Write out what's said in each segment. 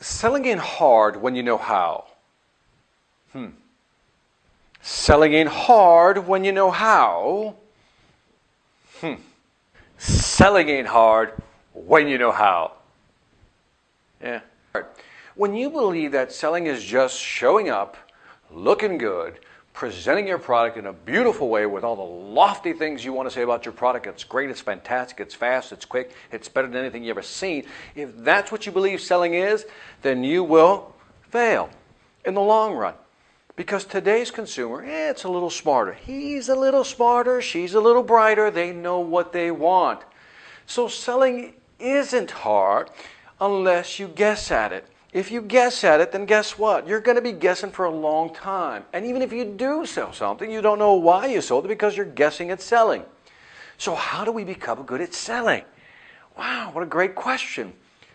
Selling ain't hard when you know how. Selling ain't hard when you know how. Selling ain't hard when you know how. Yeah. When you believe that selling is just showing up, looking good, presenting your product in a beautiful way with all the lofty things you want to say about your product, it's great, it's fantastic, it's fast, it's quick, it's better than anything you've ever seen. If that's what you believe selling is, then you will fail in the long run. Because today's consumer, it's a little smarter. He's a little smarter, she's a little brighter, they know what they want. So selling isn't hard unless you guess at it. If you guess at it, then guess what? You're going to be guessing for a long time. And even if you do sell something, you don't know why you sold it because you're guessing at selling. So how do we become good at selling? Wow, what a great question.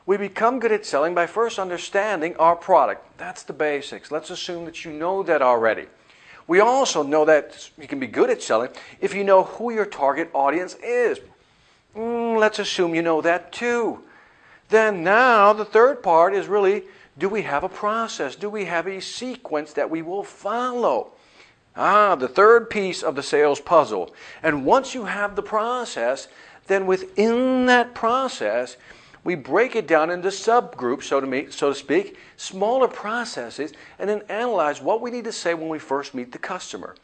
We become good at selling by first understanding our product. That's the basics. Let's assume that you know that already. We also know that you can be good at selling if you know who your target audience is. Let's assume you know that too. Then now the third part is really, do we have a process? Do we have a sequence that we will follow? The third piece of the sales puzzle. And once you have the process, then within that process, we break it down into subgroups, so to speak, smaller processes, and then analyze what we need to say when we first meet the customer.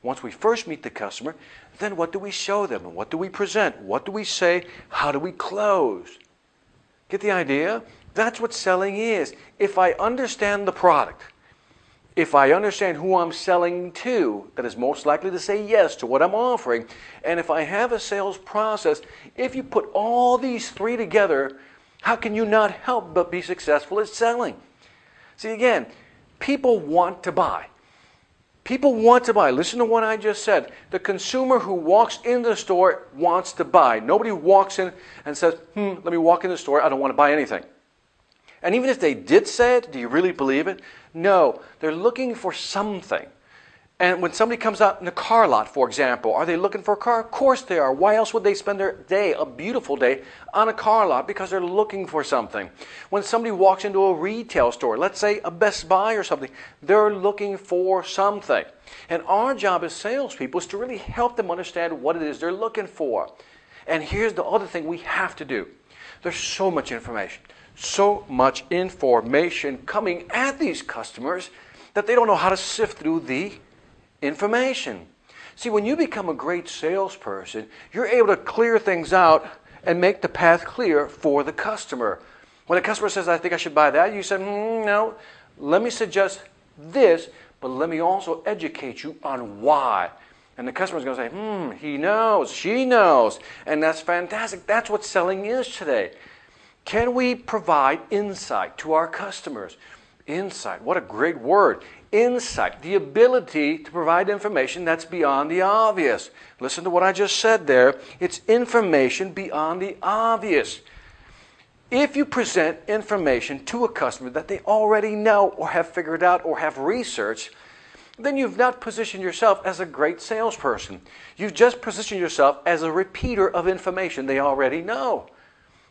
Once we first meet the customer, then what do we show them? And what do we present? What do we say? How do we close? Get the idea? That's what selling is. If I understand the product, if I understand who I'm selling to, that is most likely to say yes to what I'm offering, and if I have a sales process, if you put all these three together, how can you not help but be successful at selling? See, again, people want to buy. People want to buy. Listen to what I just said. The consumer who walks into the store wants to buy. Nobody walks in and says, let me walk in the store, I don't want to buy anything. And even if they did say it, do you really believe it? No, they're looking for something. And when somebody comes out in a car lot, for example, are they looking for a car? Of course they are. Why else would they spend their day, a beautiful day, on a car lot? Because they're looking for something. When somebody walks into a retail store, let's say a Best Buy or something, they're looking for something. And our job as salespeople is to really help them understand what it is they're looking for. And here's the other thing we have to do. There's so much information coming at these customers that they don't know how to sift through the information. See, when you become a great salesperson, you're able to clear things out and make the path clear for the customer. When a customer says, I think I should buy that, you say, no, let me suggest this, but let me also educate you on why. And the customer's going to say, he knows, she knows, and that's fantastic. That's what selling is today. Can we provide insight to our customers? Insight, what a great word. Insight, the ability to provide information that's beyond the obvious. Listen to what I just said there. It's information beyond the obvious. If you present information to a customer that they already know or have figured out or have researched, then you've not positioned yourself as a great salesperson. You've just positioned yourself as a repeater of information they already know.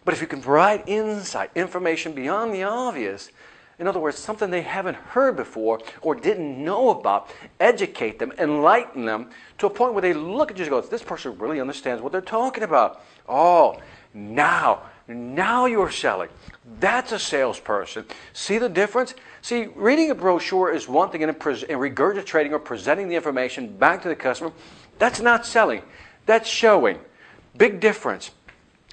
But if you can provide insight, information beyond the obvious, in other words, something they haven't heard before or didn't know about, educate them, enlighten them to a point where they look at you and go, this person really understands what they're talking about. Oh, now you're selling. That's a salesperson. See the difference? See, reading a brochure is one thing, and regurgitating or presenting the information back to the customer, that's not selling. That's showing. Big difference.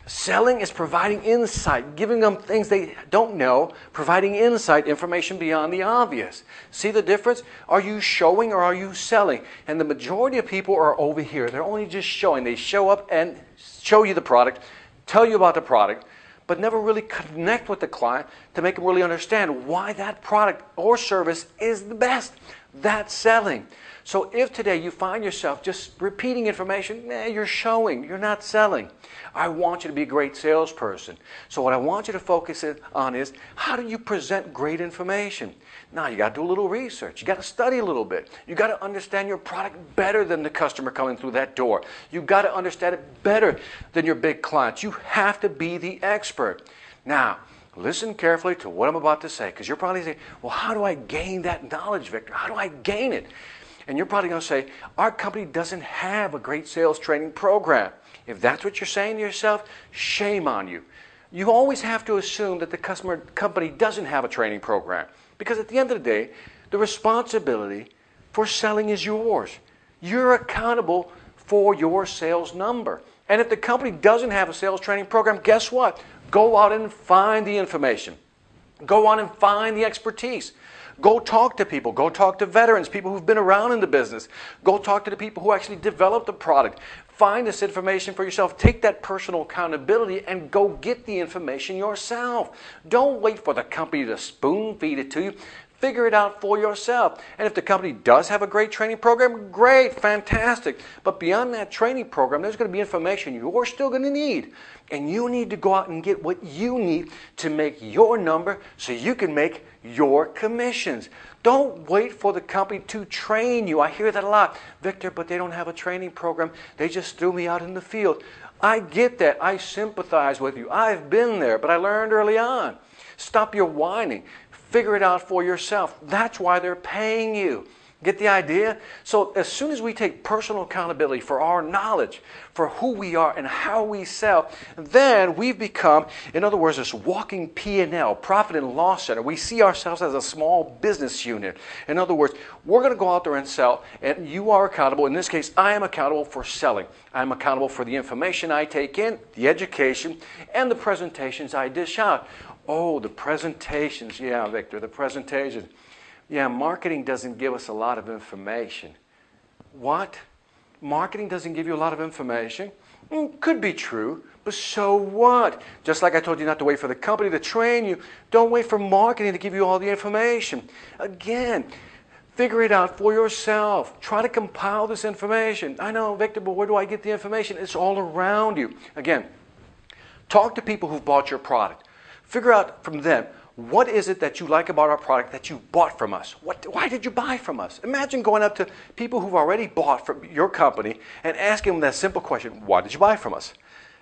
Selling is providing insight, giving them things they don't know, providing insight, information beyond the obvious. See the difference? Are you showing or are you selling? And the majority of people are over here. They're only just showing. They show up and show you the product, tell you about the product, but never really connect with the client to make them really understand why that product or service is the best. That's selling. So if today you find yourself just repeating information, you're showing, you're not selling. I want you to be a great salesperson. So what I want you to focus on is, how do you present great information? Now, you got to do a little research. You got to study a little bit. You got to understand your product better than the customer coming through that door. You got to understand it better than your big clients. You have to be the expert. Now, Listen carefully to what I'm about to say, because you're probably saying, well, how do I gain that knowledge, Victor? How do I gain it? And you're probably going to say, our company doesn't have a great sales training program. If that's what you're saying to yourself, shame on you. You always have to assume that the company doesn't have a training program, because at the end of the day, the responsibility for selling is yours. You're accountable for your sales number. And if the company doesn't have a sales training program, guess what? Go out and find the information. Go out and find the expertise. Go talk to people. Go talk to veterans, people who've been around in the business. Go talk to the people who actually developed the product. Find this information for yourself. Take that personal accountability and go get the information yourself. Don't wait for the company to spoon feed it to you. Figure it out for yourself. And if the company does have a great training program, great, fantastic. But beyond that training program, there's going to be information you're still going to need. And you need to go out and get what you need to make your number so you can make your commissions. Don't wait for the company to train you. I hear that a lot. Victor, but they don't have a training program. They just threw me out in the field. I get that. I sympathize with you. I've been there, but I learned early on. Stop your whining. Figure it out for yourself. That's why they're paying you. Get the idea? So as soon as we take personal accountability for our knowledge, for who we are and how we sell, then we've become, in other words, this walking P&L, profit and loss center. We see ourselves as a small business unit. In other words, we're going to go out there and sell, and you are accountable. In this case, I am accountable for selling. I'm accountable for the information I take in, the education, and the presentations I dish out. Oh, the presentations. Yeah, Victor, the presentations. Yeah, marketing doesn't give us a lot of information. What? Marketing doesn't give you a lot of information? Could be true, but so what? Just like I told you not to wait for the company to train you, don't wait for marketing to give you all the information. Again, figure it out for yourself. Try to compile this information. I know, Victor, but where do I get the information? It's all around you. Again, talk to people who've bought your product. Figure out from them, what is it that you like about our product that you bought from us? Why did you buy from us? Imagine going up to people who've already bought from your company and asking them that simple question, why did you buy from us?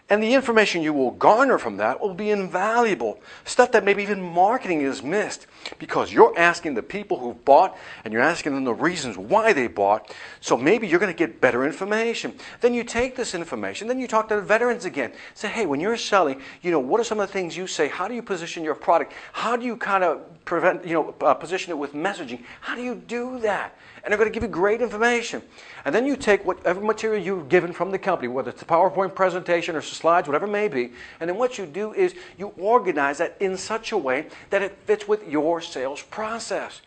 And the information you will garner from that will be invaluable. Stuff that maybe even marketing is missed, because you're asking the people who've bought and you're asking them the reasons why they bought. So maybe you're going to get better information. Then you take this information, then you talk to the veterans again. Say, hey, when you're selling, what are some of the things you say? How do you position your product? How do you kind of position it with messaging? How do you do that? And they're going to give you great information. And then you take whatever material you've given from the company, whether it's a PowerPoint presentation or slides, whatever it may be, and then what you do is you organize that in such a way that it fits with your sales process.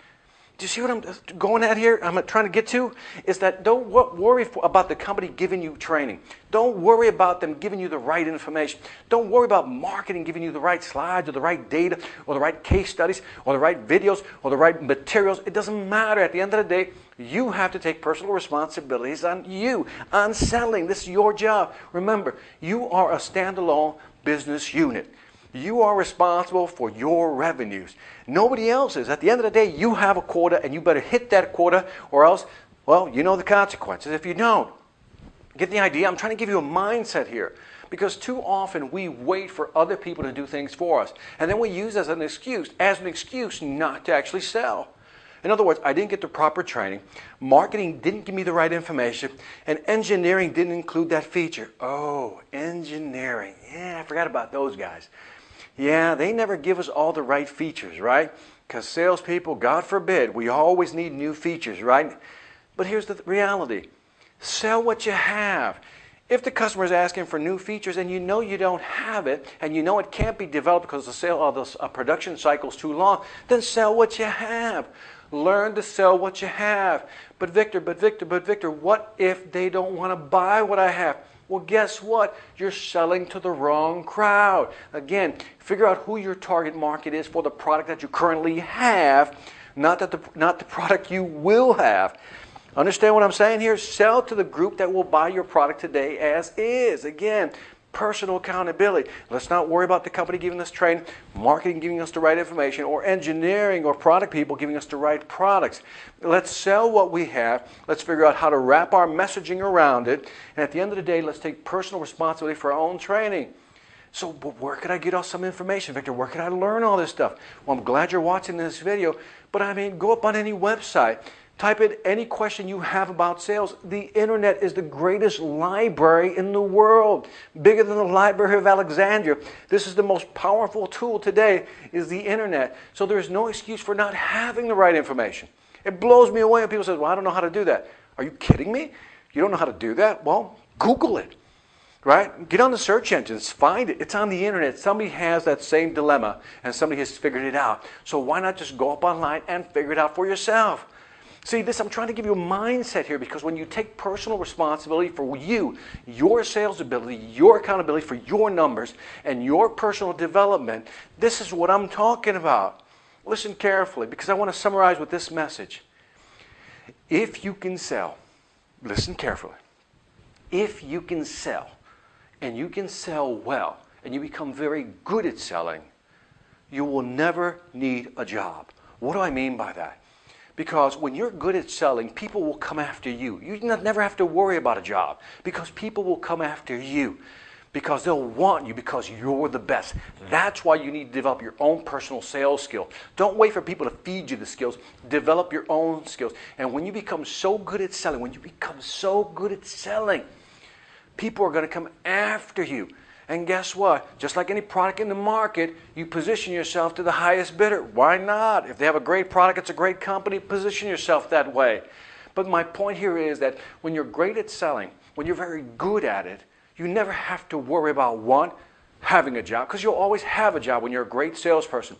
Do you see what I'm going at here? I'm trying to get to is that don't worry about the company giving you training. Don't worry about them giving you the right information. Don't worry about marketing giving you the right slides or the right data or the right case studies or the right videos or the right materials. It doesn't matter. At the end of the day, you have to take personal responsibilities on you, on selling. This is your job. Remember, you are a standalone business unit. You are responsible for your revenues. Nobody else is. At the end of the day, you have a quota, and you better hit that quota, or else, well, you know the consequences if you don't. Get the idea? I'm trying to give you a mindset here, because too often we wait for other people to do things for us, and then we use as an excuse not to actually sell. In other words, I didn't get the proper training, marketing didn't give me the right information, and engineering didn't include that feature. Oh, engineering. Yeah, I forgot about those guys. Yeah, they never give us all the right features, right? Because salespeople, God forbid, we always need new features, right? But here's the reality. Sell what you have. If the customer is asking for new features and you know you don't have it, and you know it can't be developed because the production cycle is too long, then sell what you have. Learn to sell what you have. But Victor, what if they don't want to buy what I have? Well, guess what? You're selling to the wrong crowd. Again, figure out who your target market is for the product that you currently have, not the product you will have. Understand what I'm saying here? Sell to the group that will buy your product today as is. Again, personal accountability. Let's not worry about the company giving us training, marketing giving us the right information, or engineering or product people giving us the right products. Let's sell what we have. Let's figure out how to wrap our messaging around it. And at the end of the day, let's take personal responsibility for our own training. So but where could I get all some information, Victor? Where could I learn all this stuff? Well, I'm glad you're watching this video, but I mean, go up on any website, type in any question you have about sales. The internet is the greatest library in the world, bigger than the Library of Alexandria. This is the most powerful tool today, is the internet. So there's no excuse for not having the right information. It blows me away when people say, well, I don't know how to do that. Are you kidding me? You don't know how to do that? Well, Google it. Right? Get on the search engines, find it. It's on the internet. Somebody has that same dilemma and somebody has figured it out. So why not just go up online and figure it out for yourself? See, I'm trying to give you a mindset here, because when you take personal responsibility for you, your sales ability, your accountability for your numbers, and your personal development, this is what I'm talking about. Listen carefully, because I want to summarize with this message. If you can sell, listen carefully. If you can sell, and you can sell well, and you become very good at selling, you will never need a job. What do I mean by that? Because when you're good at selling, people will come after you. You never have to worry about a job, because people will come after you, because they'll want you, because you're the best. That's why you need to develop your own personal sales skill. Don't wait for people to feed you the skills. Develop your own skills. And when you become so good at selling, people are going to come after you. And guess what? Just like any product in the market, you position yourself to the highest bidder. Why not? If they have a great product, it's a great company, position yourself that way. But my point here is that when you're great at selling, when you're very good at it, you never have to worry about, one, having a job, because you'll always have a job when you're a great salesperson.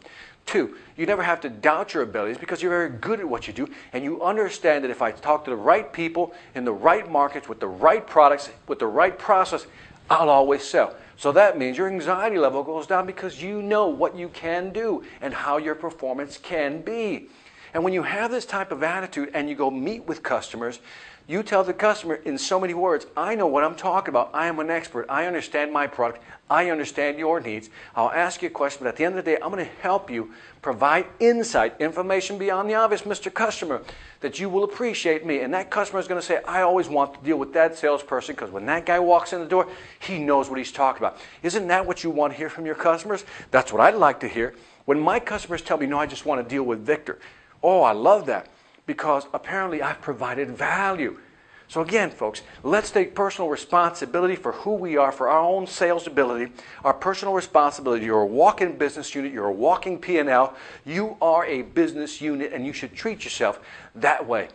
Two, you never have to doubt your abilities, because you're very good at what you do, and you understand that if I talk to the right people in the right markets with the right products, with the right process, I'll always sell. So that means your anxiety level goes down, because you know what you can do and how your performance can be. And when you have this type of attitude and you go meet with customers, you tell the customer in so many words, I know what I'm talking about. I am an expert. I understand my product. I understand your needs. I'll ask you a question, but at the end of the day, I'm going to help you provide insight, information beyond the obvious, Mr. Customer, that you will appreciate me. And that customer is going to say, I always want to deal with that salesperson, because when that guy walks in the door, he knows what he's talking about. Isn't that what you want to hear from your customers? That's what I'd like to hear. When my customers tell me, no, I just want to deal with Victor. Oh, I love that, because apparently I've provided value. So again, folks, let's take personal responsibility for who we are, for our own sales ability, our personal responsibility. You're a walking business unit. You're a walking P&L. You are a business unit, and you should treat yourself that way.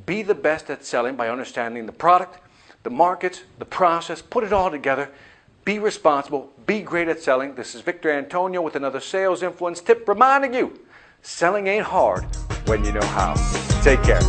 Be the best at selling by understanding the product, the markets, the process. Put it all together. Be responsible. Be great at selling. This is Victor Antonio with another sales influence tip, reminding you, selling ain't hard when you know how. Take care.